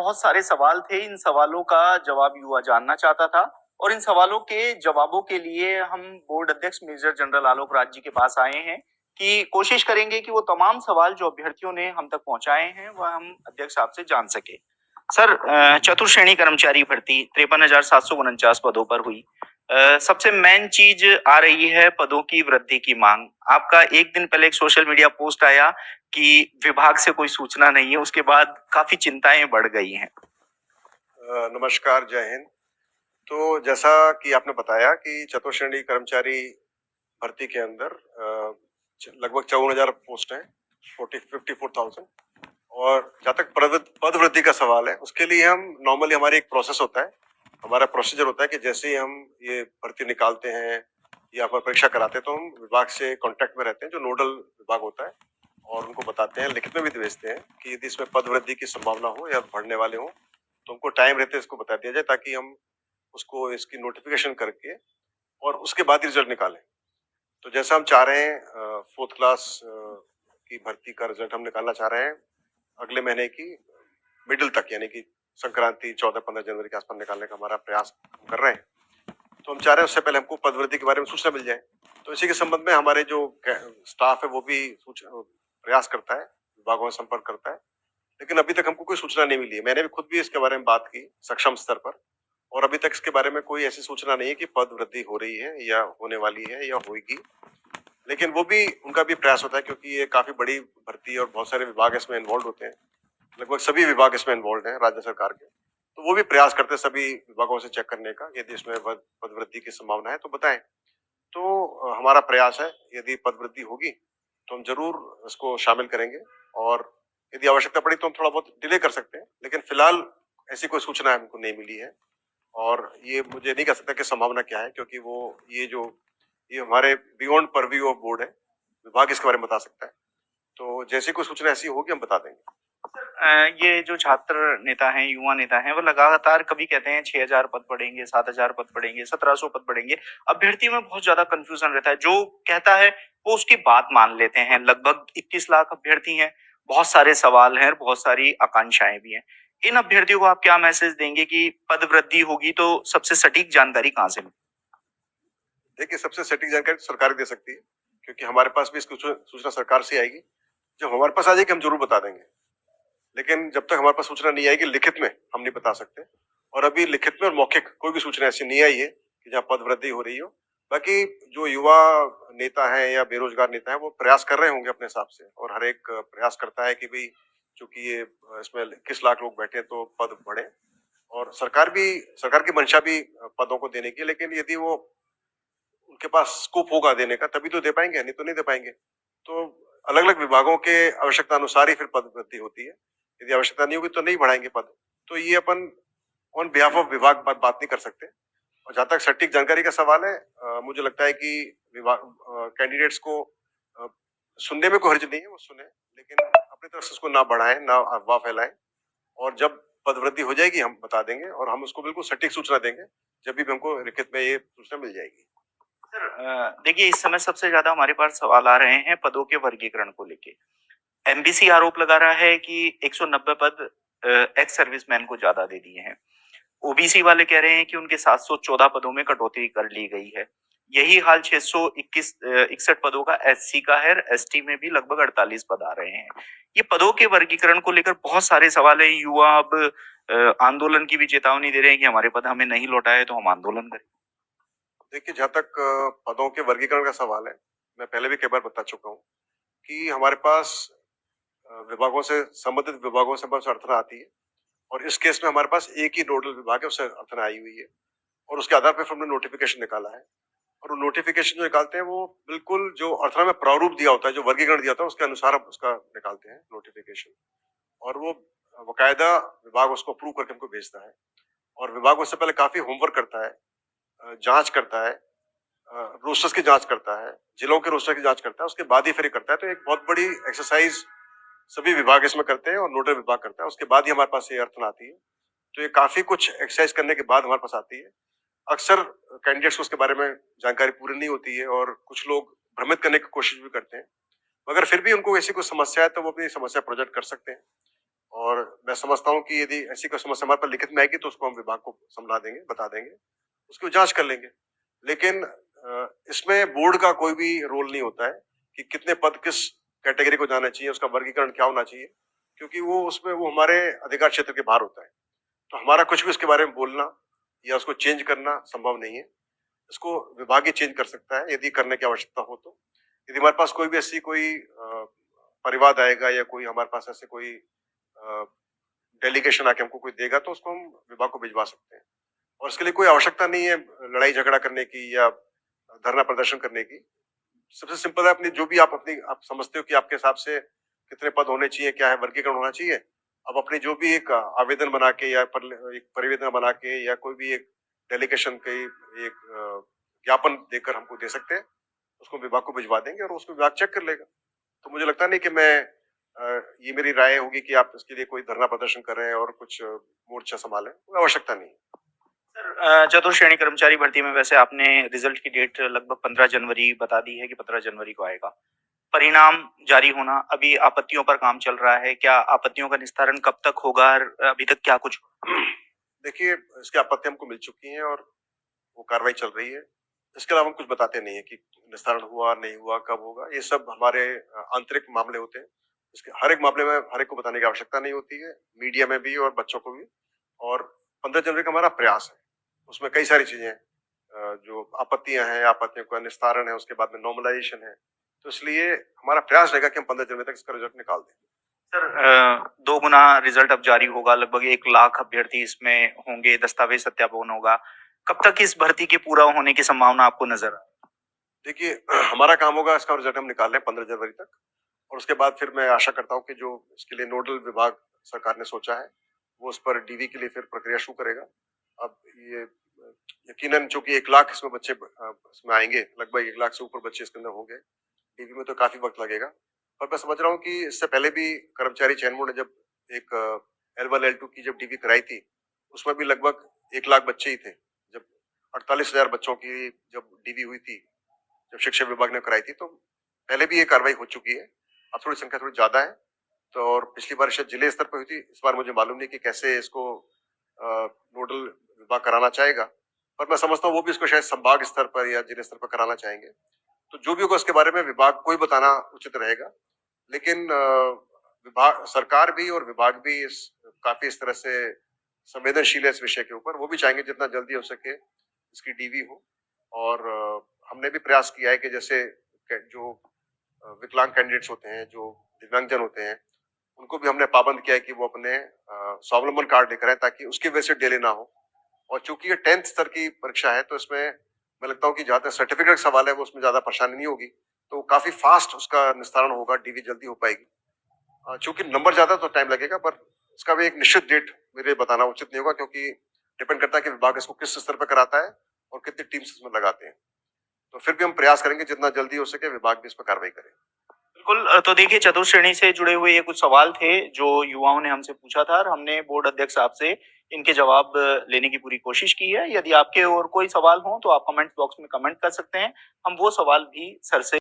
बहुत सारे सवाल थे, इन सवालों का जवाब युवा जानना चाहता था और इन सवालों के जवाबों के लिए हम बोर्ड अध्यक्ष मेजर जनरल आलोक राज जी के पास आए हैं कि कोशिश करेंगे कि वो तमाम सवाल जो अभ्यर्थियों ने हम तक पहुंचाए हैं वह हम अध्यक्ष साहब से जान सके। सर, चतुर्श्रेणी कर्मचारी भर्ती 53,749 पदों पर हुई। सबसे मेन चीज आ रही है पदों की वृद्धि की मांग। आपका एक दिन पहले एक सोशल मीडिया पोस्ट आया कि विभाग से कोई सूचना नहीं है, उसके बाद काफी चिंताएं बढ़ गई हैं। नमस्कार, जय हिंद। तो जैसा कि आपने बताया कि चतुर्श्रेणी कर्मचारी भर्ती के अंदर लगभग 54,000 पोस्ट हैं, 54,000। और जहाँ तक पद वृद्धि का सवाल है, उसके लिए हम नॉर्मली हमारी एक प्रोसेस होता है, हमारा प्रोसीजर होता है कि जैसे ही हम ये भर्ती निकालते हैं या फिर परीक्षा कराते हैं तो हम विभाग से कांटेक्ट में रहते हैं, जो नोडल विभाग होता है, और उनको बताते हैं, लिखित में भी भेजते हैं कि यदि इसमें पद वृद्धि की संभावना हो या बढ़ने वाले हो तो हमको टाइम रहते इसको बता दिया जाए, ताकि हम उसको इसकी नोटिफिकेशन करके और उसके बाद रिजल्ट निकालें। तो जैसा हम चाह रहे हैं, 4th क्लास की भर्ती का रिजल्ट हम निकालना चाह रहे हैं अगले महीने की मिडिल तक, यानी कि संक्रांति 14-15 जनवरी के आसपास निकालने का हमारा प्रयास कर रहे हैं। तो हम चाह रहे हैं उससे पहले हमको पद वृद्धि के बारे में सूचना मिल जाए। तो इसी के संबंध में हमारे जो स्टाफ है वो भी प्रयास करता है, विभागों में संपर्क करता है, लेकिन अभी तक हमको कोई सूचना नहीं मिली है। मैंने भी खुद भी इसके बारे में बात की सक्षम स्तर पर, और अभी तक इसके बारे में कोई ऐसी सूचना नहीं है कि पद वृद्धि हो रही है या होने वाली है या होगी। लेकिन वो भी, उनका भी प्रयास होता है, क्योंकि ये काफी बड़ी भर्ती है और बहुत सारे विभाग इसमें इन्वॉल्व होते हैं, लगभग सभी विभाग इसमें इन्वॉल्व हैं राज्य सरकार के। तो वो भी प्रयास करते हैं सभी विभागों से चेक करने का, यदि इसमें पद वृद्धि की संभावना है तो बताएं। तो हमारा प्रयास है, यदि पद वृद्धि होगी तो हम जरूर इसको शामिल करेंगे, और यदि आवश्यकता पड़ी तो हम थोड़ा बहुत डिले कर सकते हैं, लेकिन फिलहाल ऐसी कोई सूचना हमको नहीं मिली है। और ये मुझे नहीं कह सकता कि संभावना क्या है, क्योंकि ये हमारे बियॉन्ड परव्यू ऑफ बोर्ड है, विभाग इसके बारे में बता सकता है। तो जैसे कोई सूचना ऐसी होगी हम बता देंगे। ये जो छात्र नेता हैं, युवा नेता हैं, वो लगातार कभी कहते हैं 6,000 पद बढ़ेंगे, 7,000 पद बढ़ेंगे, 1,700 पद बढ़ेंगे। अभ्यर्थी में बहुत ज्यादा कंफ्यूजन रहता है। जो कहता है वो उसकी बात मान लेते हैं। लगभग 21 लाख अभ्यर्थी हैं, बहुत सारे सवाल हैं, बहुत सारी आकांक्षाएं भी हैं। इन अभ्यर्थियों को आप क्या मैसेज देंगे कि पद वृद्धि होगी तो सबसे सटीक जानकारी कहाँ से मिलेगी? देखिए, सबसे सटीक जानकारी सरकार दे सकती है, क्योंकि हमारे पास भी इसकी सूचना सरकार से आएगी। जब हमारे पास आ जाएगी हम जरूर बता देंगे, लेकिन जब तक हमारे पास सूचना नहीं आएगी लिखित में हम नहीं बता सकते। और अभी लिखित में और मौखिक कोई भी सूचना ऐसी नहीं आई है कि जहाँ पद वृद्धि हो रही हो। बाकी जो युवा नेता है या बेरोजगार नेता है वो प्रयास कर रहे होंगे अपने हिसाब से, और हर एक प्रयास करता है कि भाई चूंकि ये इसमें 21 लाख लोग बैठे तो पद बढ़े, और सरकार की मंशा भी पदों को देने की, लेकिन यदि वो उनके पास स्कोप होगा देने का तभी तो दे पाएंगे, नहीं तो नहीं दे पाएंगे। तो अलग अलग विभागों के आवश्यकता अनुसार ही फिर पद वृद्धि होती है। यदि आवश्यकता नहीं होगी तो नहीं बढ़ाएंगे पद। तो ये अपन ऑन बिहाफ ऑफ विभाग बात नहीं कर सकते। और जहाँ तक सटीक जानकारी का सवाल है, मुझे लगता है कि विभाग कैंडिडेट्स को अ, सुनने में कोई हर्ज नहीं है, वो सुने, लेकिन अपनी तरफ से उसको ना बढ़ाएं, ना अफवाह फैलाएं। और जब पद वृद्धि हो जाएगी हम बता देंगे, और हम उसको बिल्कुल सटीक सूचना देंगे जब भी हमको लिखित में ये सूचना मिल जाएगी। सर, देखिए, इस समय सबसे ज्यादा हमारे पास सवाल आ रहे हैं पदों के वर्गीकरण को लेके। एमबीसी आरोप लगा रहा है कि 190 पद एक्स सर्विसमैन को ज्यादा दे दिए हैं। ओबीसी वाले कह रहे हैं कि उनके 714 पदों में कटौती कर ली गई है। यही हाल 661 पदों का एससी का है। एसटी में भी लगभग 48 पद आ रहे हैं। ये पदों के वर्गीकरण को लेकर बहुत सारे सवाल हैं। युवा अब आंदोलन की भी चेतावनी दे रहे हैं कि हमारे पद हमें नहीं लौटाए तो हम आंदोलन करें। देखिए, जहाँ तक पदों के वर्गीकरण का सवाल है, मैं पहले भी कई बार बता चुका हूँ कि हमारे पास विभागों से संबंधित विभागों से बस अर्थना आती है, और इस केस में हमारे पास एक ही नोडल विभाग है, उससे अर्थना आई हुई है, और उसके आधार पर हमने नोटिफिकेशन निकाला है। और वो नोटिफिकेशन जो निकालते हैं वो बिल्कुल जो अर्थना में प्रारूप दिया होता है, जो वर्गीकरण दिया होता है उसके अनुसार हम उसका निकालते हैं नोटिफिकेशन, और वो बकायदा विभाग उसको अप्रूव करके हमको भेजता है। और विभाग उससे पहले काफी होमवर्क करता है, जांच करता है, रोस्टर्स की जांच करता है, जिलों के रोस्टर की जांच करता है, उसके बाद ही फिर ये करता है। तो एक बहुत बड़ी एक्सरसाइज सभी विभाग इसमें करते हैं और नोडल विभाग करता है, उसके बाद ही हमारे पास ये अर्थन आती है। तो ये काफी कुछ एक्सरसाइज करने के बाद हमारे पास आती है। अक्सर कैंडिडेट्स को उसके बारे में जानकारी पूरी नहीं होती है, और कुछ लोग भ्रमित करने की कोशिश भी करते हैं, मगर फिर भी उनको ऐसी कोई समस्या है तो वो अपनी समस्या प्रोजेक्ट कर सकते हैं। और मैं समझता हूँ कि यदि ऐसी कोई समस्या हमारे पास लिखित में आएगी तो उसको हम विभाग को समझा देंगे, बता देंगे, उसकी जांच कर लेंगे। लेकिन इसमें बोर्ड का कोई भी रोल नहीं होता है कि कितने पद किस कैटेगरी को जाना चाहिए, उसका वर्गीकरण क्या होना चाहिए, क्योंकि वो हमारे अधिकार क्षेत्र के बाहर होता है। तो हमारा कुछ भी उसके बारे में बोलना या उसको चेंज करना संभव नहीं है। इसको विभाग ही चेंज कर सकता है यदि करने की आवश्यकता हो तो। यदि हमारे पास कोई भी ऐसी कोई परिवाद आएगा या कोई हमारे पास ऐसे कोई डेलीगेशन आके हमको कोई देगा तो उसको हम विभाग को भिजवा सकते हैं। और इसके लिए कोई आवश्यकता नहीं है लड़ाई झगड़ा करने की या धरना प्रदर्शन करने की। सबसे सिंपल है, अपनी जो भी आप समझते हो कि आपके हिसाब से कितने पद होने चाहिए, क्या है वर्गीकरण होना चाहिए, अब अपनी जो भी एक आवेदन बना के या एक परिवेदन बना के या कोई भी एक डेलीगेशन के एक ज्ञापन देकर हमको दे सकते हैं, उसको विभाग को भिजवा देंगे और उसको विभाग चेक कर लेगा। तो मुझे लगता नहीं कि मैं ये मेरी राय होगी कि आप इसके लिए कोई धरना प्रदर्शन करें और कुछ मोर्चा संभालें, कोई आवश्यकता नहीं है। सर, चतुर्थ श्रेणी कर्मचारी भर्ती में वैसे आपने रिजल्ट की डेट लगभग 15 जनवरी बता दी है कि 15 जनवरी को आएगा। परिणाम जारी होना, अभी आपत्तियों पर काम चल रहा है, क्या आपत्तियों का निस्तारण कब तक होगा? अभी तक क्या कुछ? देखिए, इसकी आपत्ति हमको मिल चुकी है और वो कार्रवाई चल रही है। इसके अलावा हम कुछ बताते नहीं है कि निस्तारण हुआ, नहीं हुआ, कब होगा। ये सब हमारे आंतरिक मामले होते हैं। इसके हर एक मामले में हर एक को बताने की आवश्यकता नहीं होती है, मीडिया में भी और बच्चों को भी। और 15 जनवरी का हमारा प्रयास है। उसमें कई सारी चीजें जो आपत्तियां हैं, आपत्तियों का निस्तारण है, उसके बाद में नॉर्मलाइजेशन है। तो इसलिए हमारा प्रयास रहेगा कि हम 15 जनवरी तक इसका रिजल्ट निकाल दें। सर, 2 गुना रिजल्ट अब जारी होगा, लगभग 1 लाख अभ्यर्थी इसमें होंगे, दस्तावेज सत्यापन होगा। कब तक इस भर्ती के पूरा होने की संभावना आपको नजर? देखिए, हमारा काम होगा इसका रिजल्ट हम निकाल लें 15 जनवरी तक, और उसके बाद फिर मैं आशा करता हूँ कि जो इसके लिए नोडल विभाग सरकार ने सोचा है वो उस पर डीवी के लिए फिर प्रक्रिया शुरू करेगा। अब ये यकीनन चूंकि 1 लाख इसमें बच्चे इसमें आएंगे, लगभग 1 लाख से ऊपर बच्चे इसके अंदर होंगे, डीवी में तो काफी वक्त लगेगा। पर मैं समझ रहा हूँ कि इससे पहले भी कर्मचारी चयन बोर्ड ने जब एक L1 L2 की जब डीवी कराई थी, उसमें भी लगभग 1 लाख बच्चे ही थे। जब 48,000 बच्चों की जब डीवी हुई थी, जब शिक्षा विभाग ने कराई थी, तो पहले भी ये कार्रवाई हो चुकी है। अब थोड़ी संख्या थोड़ी ज्यादा है, तो और पिछली बार शायद जिले स्तर पर हुई थी, इस बार मुझे मालूम नहीं कि कैसे इसको नोडल विभाग कराना चाहेगा, पर मैं समझता हूँ वो भी इसको शायद संभाग स्तर पर या जिले स्तर पर कराना चाहेंगे। तो जो भी होगा उसके बारे में विभाग को ही बताना उचित रहेगा। लेकिन विभाग, सरकार भी और विभाग भी काफी इस तरह से संवेदनशील है इस विषय के ऊपर। वो भी चाहेंगे जितना जल्दी हो सके इसकी डीवी हो। और हमने भी प्रयास किया है कि जैसे जो विकलांग कैंडिडेट्स होते हैं, जो दिव्यांगजन होते हैं, उनको भी हमने पाबंद किया है कि वो अपने स्वावलंबन कार्ड लेकर आए ताकि उसकी वजह से डिले ना हो। और चूंकि ये 10th स्तर की परीक्षा है, तो इसमें मैं लगता हूँ कि जहाँ तक सर्टिफिकेट का सवाल है वो उसमें ज्यादा परेशानी नहीं होगी, तो काफी फास्ट उसका निस्तारण होगा, डीवी जल्दी हो पाएगी। चूंकि नंबर ज्यादा तो टाइम लगेगा, पर इसका भी एक निश्चित डेट मेरे बताना उचित नहीं होगा, क्योंकि डिपेंड करता है कि विभाग इसको किस स्तर पर कराता है और कितनी टीम्स इसमें लगाते हैं। तो फिर भी हम प्रयास करेंगे जितना जल्दी हो सके विभाग भी इस पर कार्रवाई करे। बिल्कुल, तो देखिए, चतुर्थ श्रेणी से जुड़े हुए ये कुछ सवाल थे जो युवाओं ने हमसे पूछा था और हमने बोर्ड अध्यक्ष साहब से इनके जवाब लेने की पूरी कोशिश की है। यदि आपके और कोई सवाल हो तो आप कमेंट बॉक्स में कमेंट कर सकते हैं, हम वो सवाल भी सर से